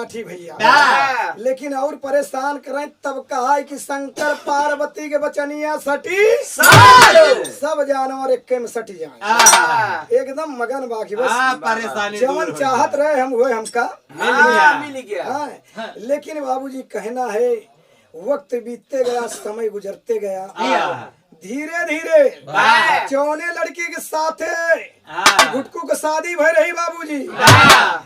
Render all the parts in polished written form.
लाठी भैया, लेकिन और परेशान करें तब कहा कि शंकर पार्वती के बचनिया सटी सब जानवर एक में सटी जाए, एकदम मगन बाकी बस परेशानी जवन चाहत रहे हम हुए हमका मिल गया। हाँ, लेकिन बाबूजी कहना है वक्त बीतते गया, समय गुजरते गया, धीरे धीरे चौने लड़की के साथ गुटकू के शादी भई रही बाबूजी,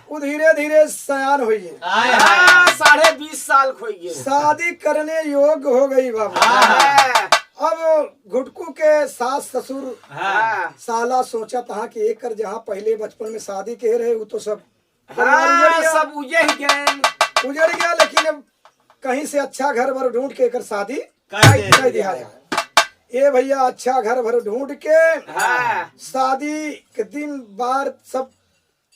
वो धीरे धीरे सयान हुई, 20.5 साल खोई गए, शादी करने योग्य हो गई बाबू। अब गुटकू के सास ससुर साला सोचा था कि एक जहाँ पहले बचपन में शादी के रहे वो तो सब सब उजड़ गया, लेकिन अब कहीं से अच्छा घर भर ढूंढ के एक शादी कर दिया जाए। ये भैया अच्छा घर भर ढूंढ के शादी के दिन बार सब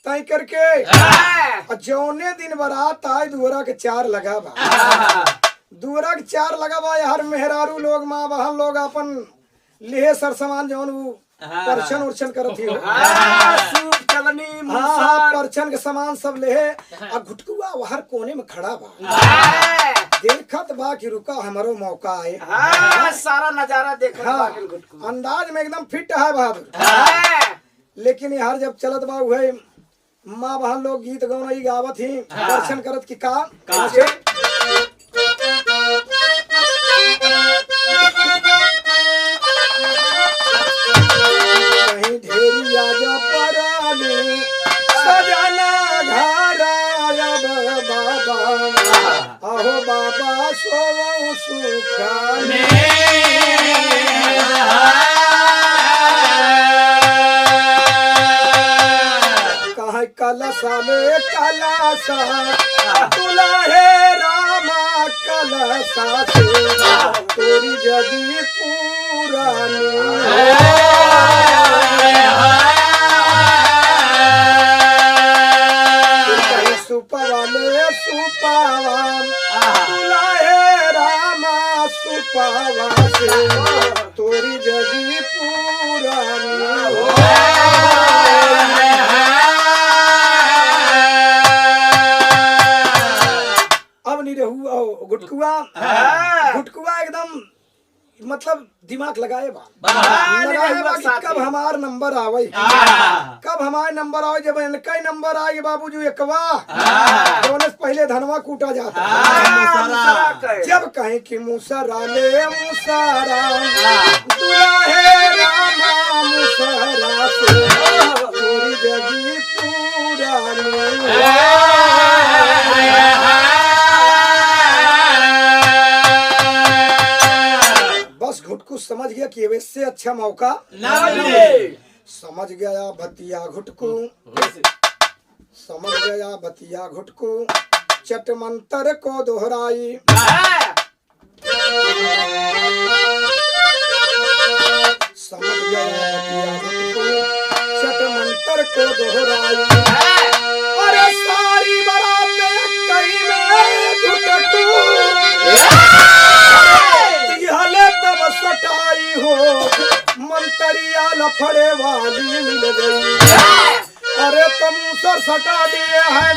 तय करके जौने दिन बारात आए दुअरा के 4 लगा बा, दुअरा के 4 लगा बा, हर मेहरारू लोग माँ बहन लोग अपन लेहे सर सामान जौन वो परछन उर्छन करत हो, परछन के सामान सब लेहे। अब घुटकुआ हर कोने में खड़ा बा, देखत बा कि रुका हमारो मौका आए, सारा नजारा देख अंदाज में एकदम फिट है बहादुर। लेकिन यार जब चलत बा हुए माँ बहन लोग गीत गौनई गावत ही दर्शन करत की का कहीं ढेरी आजा परानी सजना घर आया बाबा, अहो बाबा सोवो सुखाने, कहीं कलसा में कलसा तुला है रामा कलसा से तेरी जगी पुरानी, सुपवाले सुपावा तुला है रामा सुपावा से तोरी जगी पुरानी। अब नहीं रहू गुटकुआ, गुटकुआ एकदम मतलब दिमाग लगाए बा कि कब हमार नंबर आवे, कब हमारे नंबर आवे। जब इनका ही नंबर आए बाबूजी एकवा तो पहले धनवा कूटा जाता, जब कहें कि मुसरा ले मुसरा दुल्हे रामा मुसरा से पूरी जगी पुरानी, घुटकू समझ गया कि वैसे अच्छा मौका ना मिले, समझ गया भतिया घुटकू, समझ गया भतिया घुटकू, चट मंत्र को दोहराई, समझ गया भतिया घुटकू, चट मंत्र को दोहराई, अरे सारी बारात कहीं में घुटकू सटाई हो, मंतरिया लफड़े वाली मिल गई, अरे तुम सर सटा दिए हैं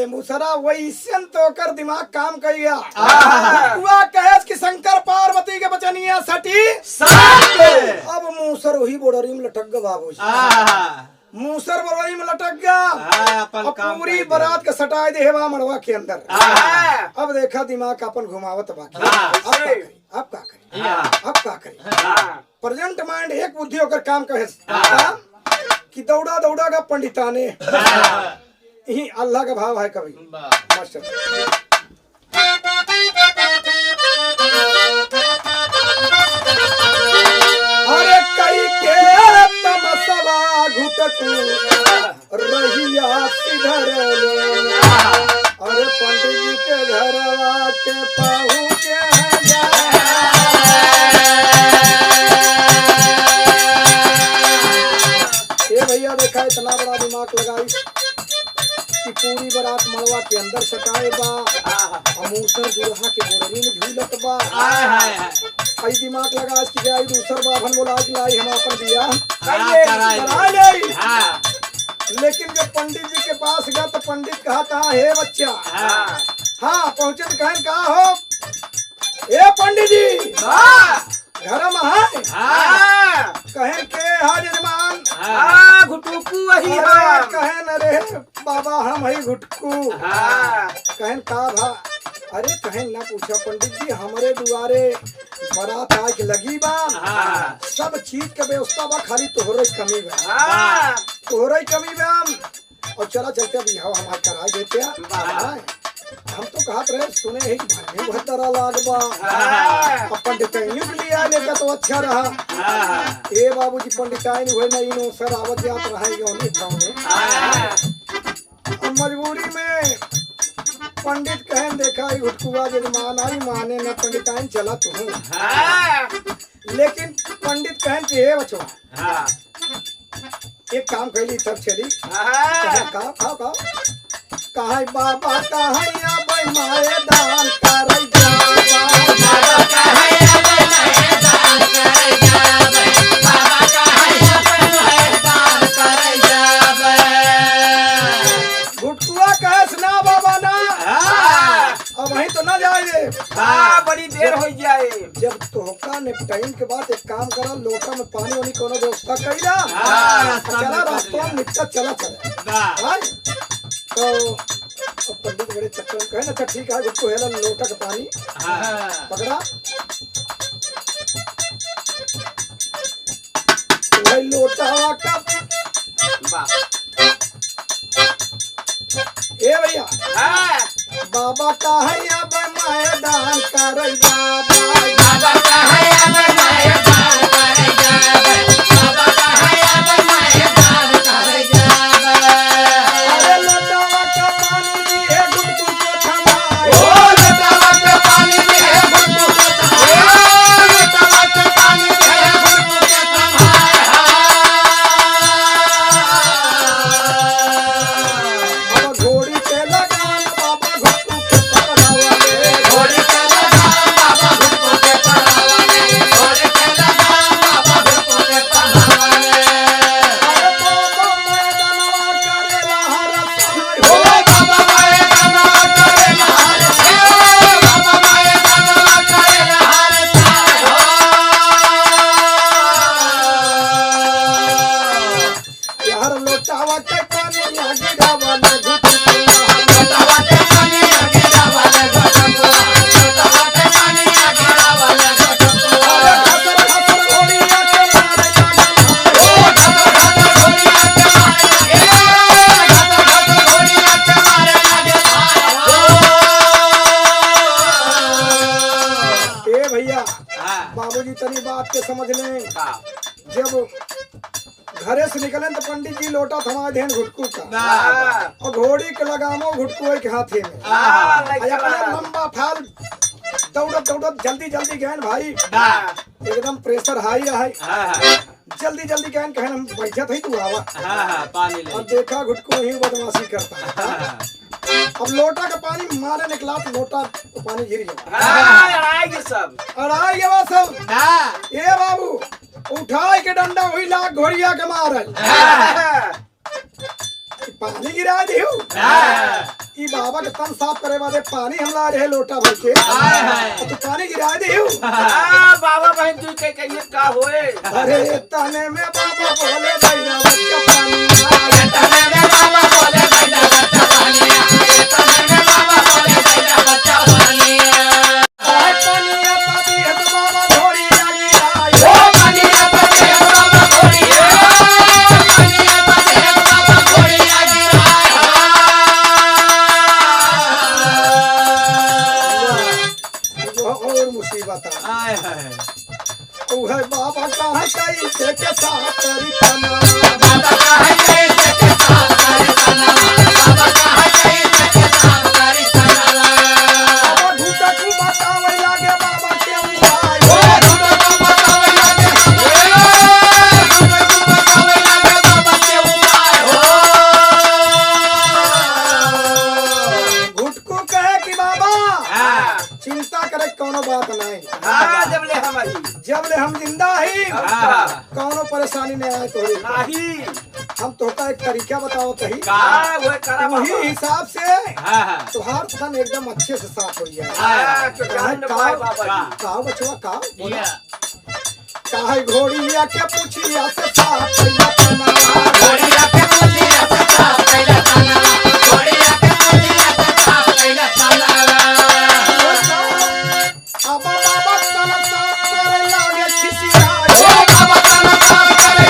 मुसरा वैसे तो कर दिमाग काम कर गया, हुआ कहे कि शंकर पार्वती के बचनिया सटी अब मूसर वही बोडरी में लटक गया बाबूजी, मूसर बोडरी में लटक गया, अब पूरी बारात का सटाए दे हेवा मड़वा के अंदर। अब देखा दिमाग अपन घुमावत बाकी, अब का करे, अब का करे, प्रेजेंट माइंड एक बुद्धि होकर काम कहे कि दौड़ा दौड़ा का पंडिताने यही अल्लाह का भाव है कभी मास्टर। घुटकू रहिया सिधर लेना अरे पंडित जी के घरवा के पहुँचे ये भैया देखा इतना बड़ा दिमाग लगाई कि पूरी बारात मड़वा के अंदर सटाए बा अमूसर दुल्हा के बोरनी में झूलत बा आई दिमाग लगा कि जाई दूसर बाभन बोला कि लाई हम अपन बियाह करा ले लेकिन जब पंडित जी के पास गया तो पंडित कहा था हे बच्चा हाँ पहुंचे तो कहन कहा हो ए पंडित जी घर में है कहन के हा जजमान घुटुकू वही कहन अरे बाबा हम ही घुटकू कहन का भा अरे कहन ना पूछा पंडित जी हमारे दुआरे बारात आज लगी बा सब चीज का व्यवस्था बा खाली तोहरे कमी बा तोहरे कमी बा और चला चलते अभी हवा हमार करा देते हम तो कहत रहे सुने है कि भाई बहुत तरह लाग बा पंडिताइन के लिए आने का तो अच्छा रहा ए बाबूजी पंडिताइन हुए नहीं नो सर आवत जात रहेगा उन्हीं गाँव में मजबूरी में पंडित कहन देखा घुटकुआ जजमान आई माने न पंडिताइन चला तू लेकिन पंडित कहन के हे बचो एक काम कैली तब चली खाओ खाओ खाओ कहा बाबा कहा माए दान कर घुटकुआ कहे सुना बाबा ना अब वहीं तो ना जाए बड़ी देर हो जाए जब तोहका निपटाइन के बाद एक काम करा लोटा में पानी वानी कोनो व्यवस्था कईला चला रास्ता में निपटा चला चला तो पंडित बड़े चक्कर में कहे ना अच्छा ठीक है उसको हेला लोटा का पानी पकड़ा वही लोटा का ए भैया बाबा का है अब मैदान कर बाबा का है अब मैदान कर बाबा का है अब मैदान कर अरे लोटावा का पानी दिए गुटकू को थमाए ओ लोटावा का पानी दिए गुटकू को थमाए लोटावा का पानी दिए गुटकू को थमाए अब घोड़ी पे लगान बाबा घुटकू के पकड़ावे घोड़ी पे लगान बाबा घुटकू के पकड़ावे घोड़ी पे लगान बाबा घुटकू के पकड़ावे अरे बाबा मैदानवा करेला हर सहाय हो बाबा मैदानवा करेला हर सहाय बाबा मैदानवा करेला हर सहाय यार लोटावा के पानी लागी डावल घुटकू लोटावा के पानी लागी डावल घुटकू लोटावा के पानी लागी डावल घुटकू खतर खतर घोड़िया के मारे ओ खतर खतर घोड़िया के मारे खतर खतर घोड़िया के मारे लागे ए भैया बाबूजी तनी बात के समझ लें जब घरे से निकले तो पंडित जी लोटा थमा देन घुटकू का और घोड़ी के लगामो घुटकू के हाथे में अपने लंबा फाल दौड़त दौड़त जल्दी जल्दी गए भाई एकदम प्रेशर हाई रहा जल्दी जल्दी गए कहन हम बैठा थे तू आवा पानी ले और देखा घुटकू ही बदमाशी करता है अब लोटा का पानी मारे निकला तो लोटा तो पानी गिर गया अड़ाएगी सब अड़ाई गया सब ये बाबू उठाए के डंडा हुई लाख घोड़िया के मारल पानी गिरा दियो ई बाबा के तन साफ करे वाले पानी हम ला रहे लोटा भर के तो पानी गिरा दियो बाबा बहन तू के कहिए का होए अरे तने में बाबा बोले भैया बच्चा पानी तने में बाबा बोले भैया बच्चा पानी तने में बाबा बोले भैया बच्चा पानी पानी पानी है तो बाबा घोड़ी लगी आई ओ पानी पानी है बाबा घोड़ी पानी पानी है बाबा घोड़ी लगी जो और मुसीबत है वो है बाबा का है कैसे के साथ करी तमाम बाबा चिंता करे कोनो बात नहीं। जब ले हमारी जब ले हम जिंदा ही कोनो परेशानी नहीं आए तो नहीं हम तोहका एक तरीका बताओ तही वो करा वही हिसाब से हाँ तुहार थन एकदम अच्छे से साफ हो जाए। काओ बचवा काओ बोला काहे घोड़िया के पूछिया से साफ कइला तना घोड़िया के पूछिया से साफ कइला तना घोड़िया के पूछिया से साफ कइला तना अब बाबा तन साफ करे लागे खिसिया बाबा तन साफ करे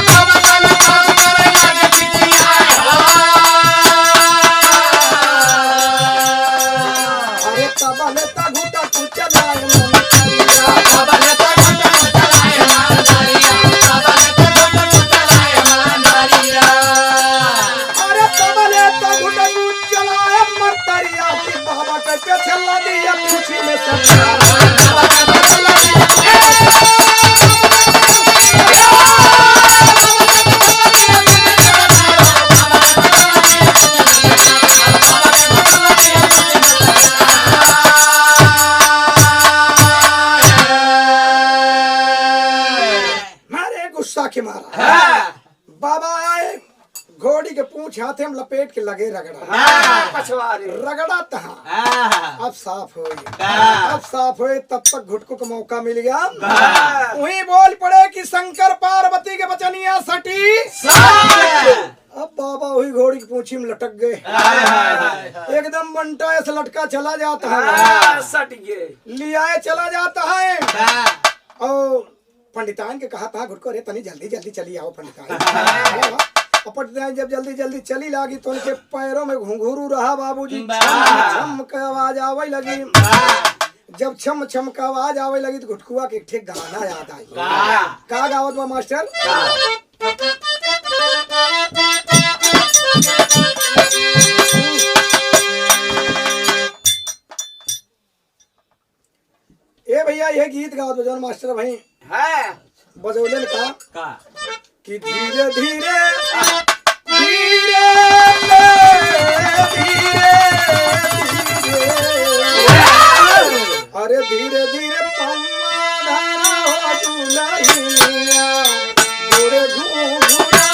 बाबा तन साफ करे लागे खिसिया अरे तबले ता घुटा कुछ जाए मन करिया बाबा ने तो घंटा चलाए मान दारिया बाबा ने तो घंटा चलाए मान दारिया अरे तबले ता घुटा कुछ चलाए मन करिया कि बाबा के पीछे लदी अब खुशी में सब मारे गुस्सा के मारा बाबा आए घोड़ी के पूंछ हाथे में लपेट के लगे रगड़ा पछवारे रगड़ा तहा अब साफ हो अब साफ हो तब तक घुटको का मौका मिल गया वही बोल पड़े कि शंकर पार्वती के बचनिया सटी अब बाबा वही घोड़ी की पूंछी में लटक गए एकदम बंटा ऐसे लटका चला जाता है सट गए लियाए चला जाता है और पंडितान के कहा था घुटको रे तनी जल्दी जल्दी चली आओ पंडितान और पंडितान जब जल्दी जल्दी चली लागी तो उनके पैरों में घुंघरू रहा बाबूजी छम के आवाज आवे लगी जब छम छम का आवाज आवे लगी तो घुटकुआ के ठीक गाना याद आई का गावत बा मास्टर ए भैया ये गीत गावत बजौन मास्टर भाई बजौलन का कि धीरे धीरे धीरे धीरे अरे धीरे धीरे पम्मा धारा हो दुलहिया गोरे घूंघरा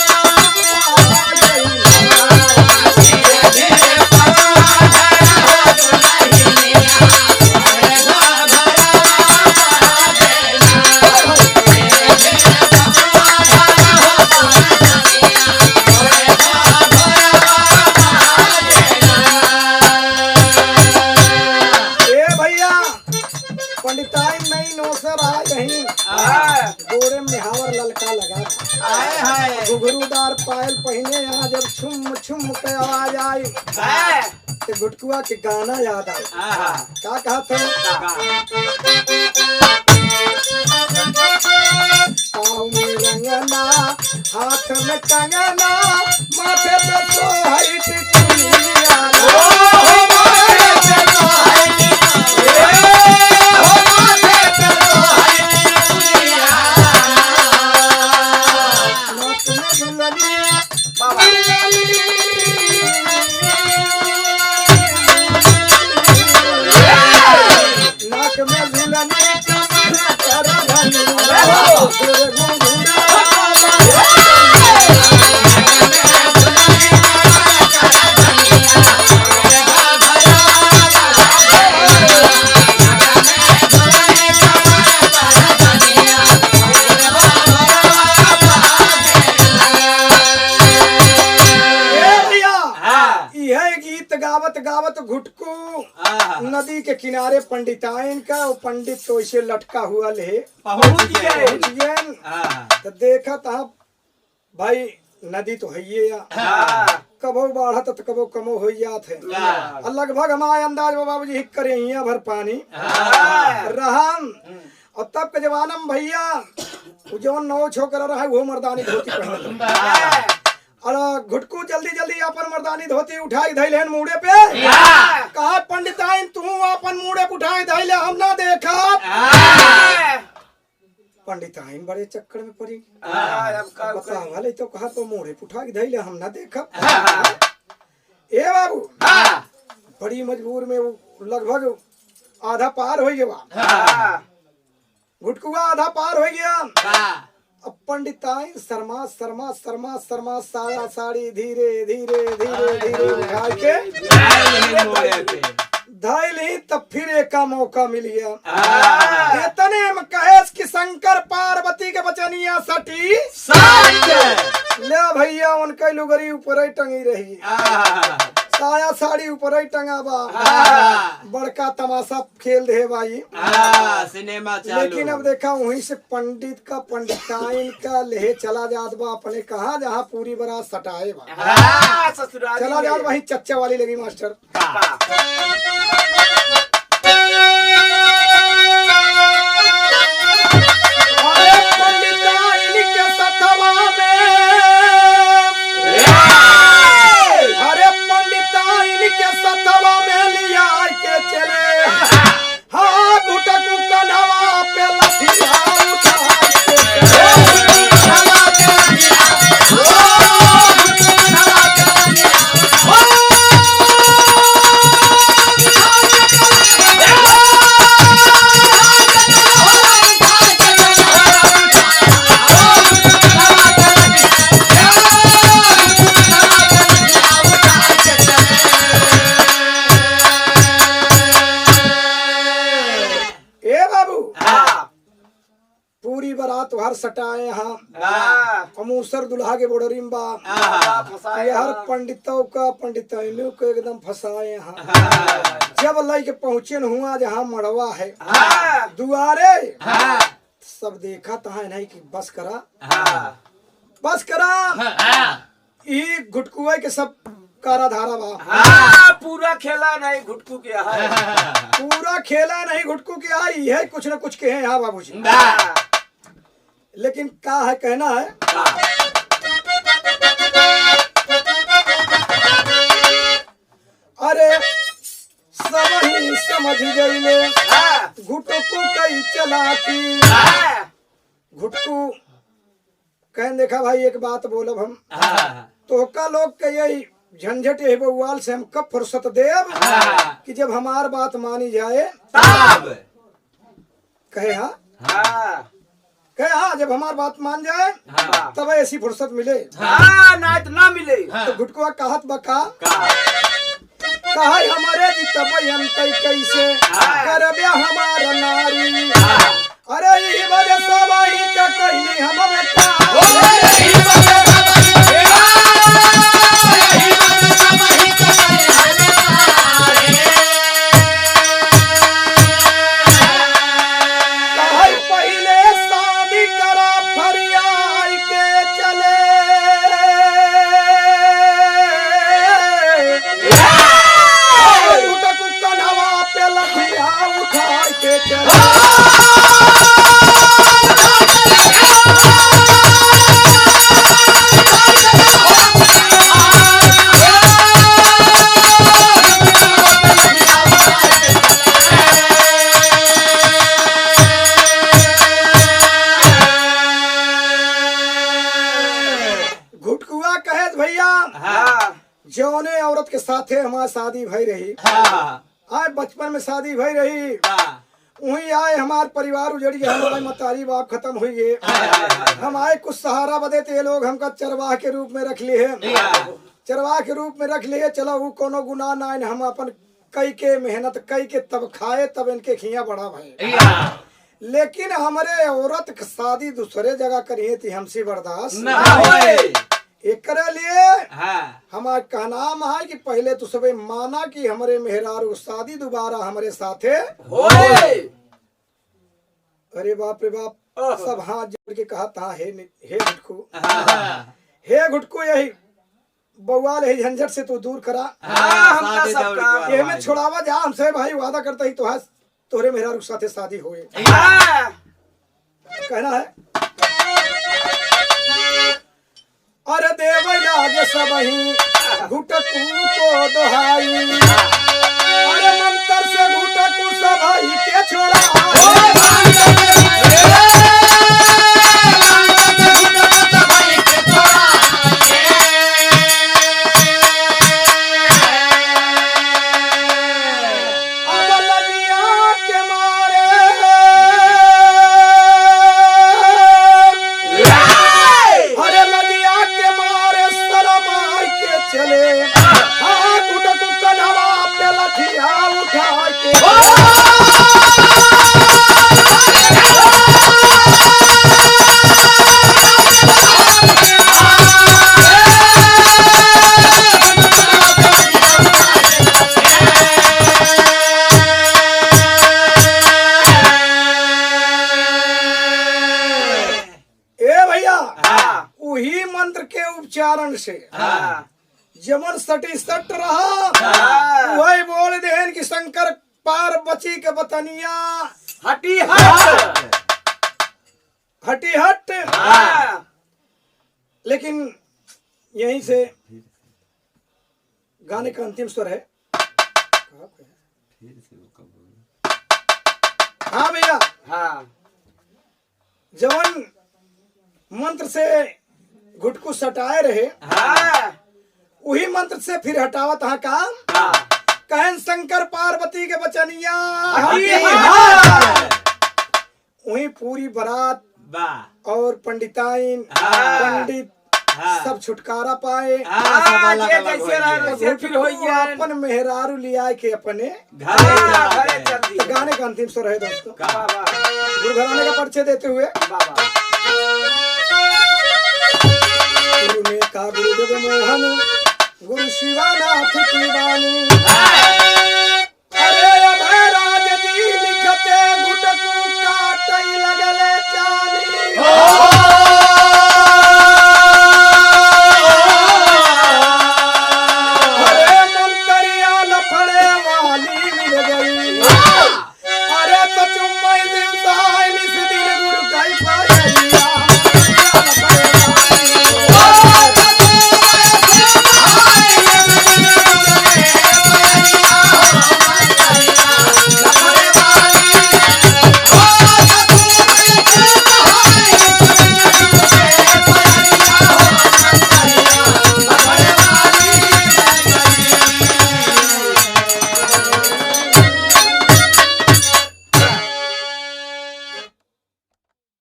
पंडिताई नई नौसर आ यहीं गोरे में हावर ललका लगा घुघरूदार पायल पहने यहाँ जब छुम छुम के आवाज आई तो गुटकुआ के गाना याद आई क्या कहा था पाँव में रंगना हाथ में कंगना माथे पे सोहई टिकुलिया नाक में झुलनी गावत गावत घुटकू नदी के किनारे पंडिताइन का वो पंडित तो इसे लटका हुआ ले पहुंच गए तो देखा था भाई नदी तो है ये कबो बढ़त तो कबो कमो हो जात है लगभग हमारे अंदाज बाबूजी हिक करे हिया भर पानी रहम और तब के जवानम भैया जो नौ छोकरा रहा वो मर्दानी धोती पहन और घुटकू जल्दी जल्दी अपन मर्दानी धोती उठाई धैलेन मुड़े पे कहा पंडिताइन तू अपन मुड़े पे उठाई धैले हम ना देखा पंडिताइन बड़े चक्कर में पड़ी बतावले तो कहा तो मुड़े पे उठा के धैले हम ना देखा ए बाबू बड़ी मजबूर में वो लगभग आधा पार हो गया। हाँ, घुटकुआ आधा पार हो गया। हाँ, अब पंडिताइन शर्मा शर्मा शर्मा शर्मा साया साड़ी धीरे धीरे धीरे धीरे उठा के नहीं मोड़े पे। धैली तब फिर एक का मौका मिल गया। हाँ, इतने में कहेस कि शंकर पार्वती के बचनिया सटी सच। ले भैया उनके लुगरी ऊपर ही टंगी रही, हाँ, साया साड़ी ऊपर ही टंगा बा। हाँ, बड़का तमाशा खेल दे भाई। हाँ, सिनेमा चालू। लेकिन अब देखा वहीं से पंडित का पंडिताइन का लेहे चला जात बा अपने कहा जहाँ पूरी बारात सटाए बा। हाँ, ससुराली चला जात में। वहीं चच्चा वाली लगी मास्टर। हाँ, अरे पंडिताइन के सतवा में, अरे पंडिताइन के सतवा में लिया के चले। हाँ घुटकू कन्हवा पे लठिया उठा के ए बाबू हाँ, पूरी बारात हर सटाए यहाँ हाँ, अमूसर दुल्हा के बोडरी में बा। हाँ, फंसाए ये हर हाँ। पंडितों का पंडिताइनों को एकदम फंसाए यहाँ। हाँ, जब लई के पहुंचे न हुआ जहाँ मड़वा है हाँ, दुआरे, हाँ, सब देखा तहा नहीं कि बस करा हाँ, बस करा। हाँ, ई घुटकुआ के सब कारा धारा बा। हाँ, पूरा खेला नहीं घुटकू के है। पूरा खेला नहीं घुटकू के आई है कुछ न कुछ के हैं यहाँ बाबूजी। हाँ, लेकिन का है कहना है अरे सब ही समझ गईले हाँ, घुटकू कई चलाकी। हाँ, घुटकू कहन देखा भाई एक बात बोलब हम हाँ, तो का लोग के यही झंझट यही बउआल से हम कब फुर्सत देब हाँ। कि जब हमार बात मानी जाए। तब कहे हाँ हाँ, कहे हाँ जब हमार बात मान जाए हाँ, तब ऐसी फुर्सत मिले। हाँ, ना तो ना मिले। तो घुटकुआ कहत बका हाँ, कहा हमारे जी तब अंतई कैसे हाँ। करबे हमार नारी। हाँ। अरे ई बजे सबाई का कहली हमारे का पहले शादी करा फरियाई के चले। घुटकू कन्हवा पे लठिया उठा के चले। घुटकुआ कहे भैया हाँ, जौने औरत के साथे हमारी शादी भई रही हाँ, आए बचपन में शादी भई रही हाँ, वही आए हमार परिवार उजड़ गया हमारे मतारी बाप खत्म हुई है। हम आए कुछ सहारा बदे थे लोग हमका चरवाह के रूप में रख लिए चरवाह के रूप में रख लिए। चलो वो कोनो गुनाह ना है, हम अपन कई के मेहनत कई के तब खाए तब इनके खिया बढ़ा भाई। लेकिन हमारे औरत की शादी दूसरे जगह करिए थी हमसे बर्दाश्त ना होए। एक लिए हाँ, हमारा कहना है कि पहले तो सबे माना कि हमारे मेहरारू शादी दोबारा हमारे साथे। होए। अरे बाप रे बाप ओह। सब हाथ जोड़ के कहा था हे घुटकू हाँ, हे घुटकू यही बउआल है झंझट से तू दूर करा। हाँ, हम ये सबका में छोड़ावा जा हमसे भाई वादा करता ही तो तोरे मेहरारू साथे शादी हुए। हाँ, कहना है अरे देव लागे सब ही घुटकू को दोहाई। अरे मंत्र से घुटकू सब ही के छोड़ा। से हाँ जमन सटी सट रहा हाँ। वही बोल देहन कि शंकर पार्वती के बतनिया हटी हट हटी हट। हाँ लेकिन यहीं से गाने का अंतिम स्वर है। हाँ भैया, हाँ जवन मंत्र से घुटकू सटाए रहे हाँ वही मंत्र से फिर हटावत हा काम हाँ कहन शंकर पार्वती के बचनिया हटी हटी हट। वही पूरी बारात वाह और पंडिताइन हाँ। पंडित हाँ। सब छुटकारा पाए। हाँ ये जैसे रहा वैसे फिर हो घुटकू गया अपन मेहरारू लिया के अपने हाँ घरे चल दी तो गाने का अंतिम स्वर है दोस्तों। बाबा गुरु घराने का परिचय देते हुए बाबा गुरु में का गुरुदेव मोहन गुरु शिवानाथ की वाणी